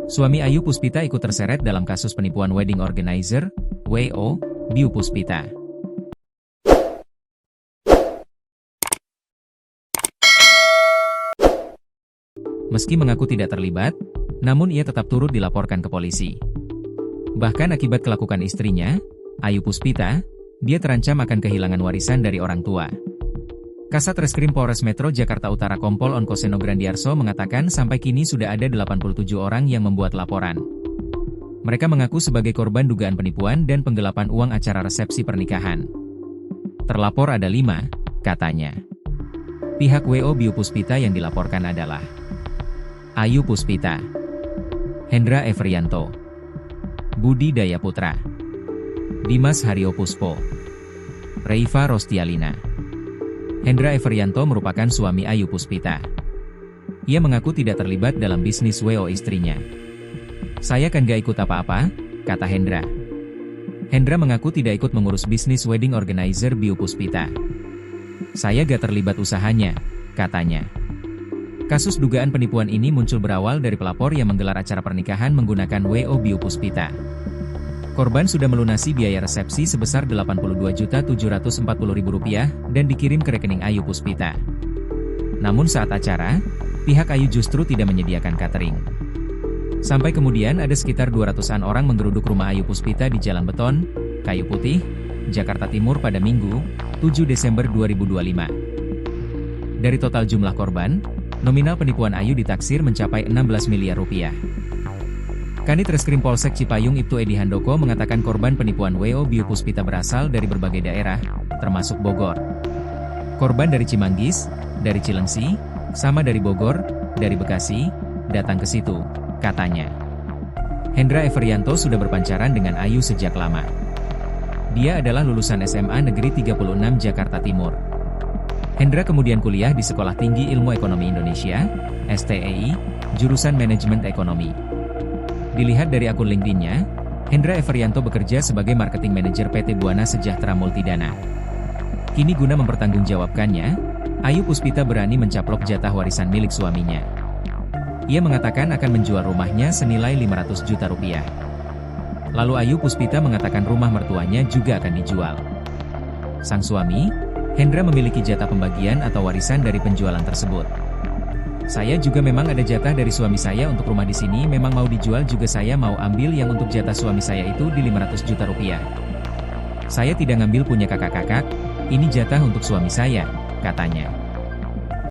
Suami Ayu Puspita ikut terseret dalam kasus penipuan wedding organizer, WO, Biu Puspita. Meski mengaku tidak terlibat, namun ia tetap turut dilaporkan ke polisi. Bahkan akibat kelakuan istrinya, Ayu Puspita, dia terancam akan kehilangan warisan dari orang tua. Kasat Reskrim Polres Metro Jakarta Utara Kompol Onkoseno Grandiarso mengatakan sampai kini sudah ada 87 orang yang membuat laporan. Mereka mengaku sebagai korban dugaan penipuan dan penggelapan uang acara resepsi pernikahan. Terlapor ada 5, katanya. Pihak WO Biu Puspita yang dilaporkan adalah Ayu Puspita, Hendra Evrianto, Budi Daya Putra, Dimas Hario Puspo, Reiva Rostialina. Hendra Evrianto merupakan suami Ayu Puspita. Ia mengaku tidak terlibat dalam bisnis WO istrinya. "Saya kan gak ikut apa-apa," kata Hendra. Hendra mengaku tidak ikut mengurus bisnis wedding organizer Biu Puspita. "Saya gak terlibat usahanya," katanya. Kasus dugaan penipuan ini muncul berawal dari pelapor yang menggelar acara pernikahan menggunakan WO Biu Puspita. Korban sudah melunasi biaya resepsi sebesar Rp82.740.000 dan dikirim ke rekening Ayu Puspita. Namun saat acara, pihak Ayu justru tidak menyediakan catering. Sampai kemudian ada sekitar 200-an orang menggeruduk rumah Ayu Puspita di Jalan Beton, Kayu Putih, Jakarta Timur pada Minggu, 7 Desember 2025. Dari total jumlah korban, nominal penipuan Ayu ditaksir mencapai Rp16 miliar. Kanit Reskrim Polsek Cipayung Ibtu Edi Handoko mengatakan korban penipuan WO Biu Puspita berasal dari berbagai daerah, termasuk Bogor. Korban dari Cimanggis, dari Cilengsi, sama dari Bogor, dari Bekasi, datang ke situ, katanya. Hendra Evrianto sudah berpancaran dengan Ayu sejak lama. Dia adalah lulusan SMA Negeri 36 Jakarta Timur. Hendra kemudian kuliah di Sekolah Tinggi Ilmu Ekonomi Indonesia, STEI, jurusan Manajemen Ekonomi. Dilihat dari akun LinkedIn-nya, Hendra Evrianto bekerja sebagai marketing manajer PT Buana Sejahtera Multidana. Kini guna mempertanggungjawabkannya, Ayu Puspita berani mencaplok jatah warisan milik suaminya. Ia mengatakan akan menjual rumahnya senilai Rp500 juta. Lalu Ayu Puspita mengatakan rumah mertuanya juga akan dijual. Sang suami, Hendra memiliki jatah pembagian atau warisan dari penjualan tersebut. "Saya juga memang ada jatah dari suami saya untuk rumah di sini, memang mau dijual juga saya mau ambil yang untuk jatah suami saya itu di Rp500 juta. Saya tidak ngambil punya kakak-kakak, ini jatah untuk suami saya," katanya.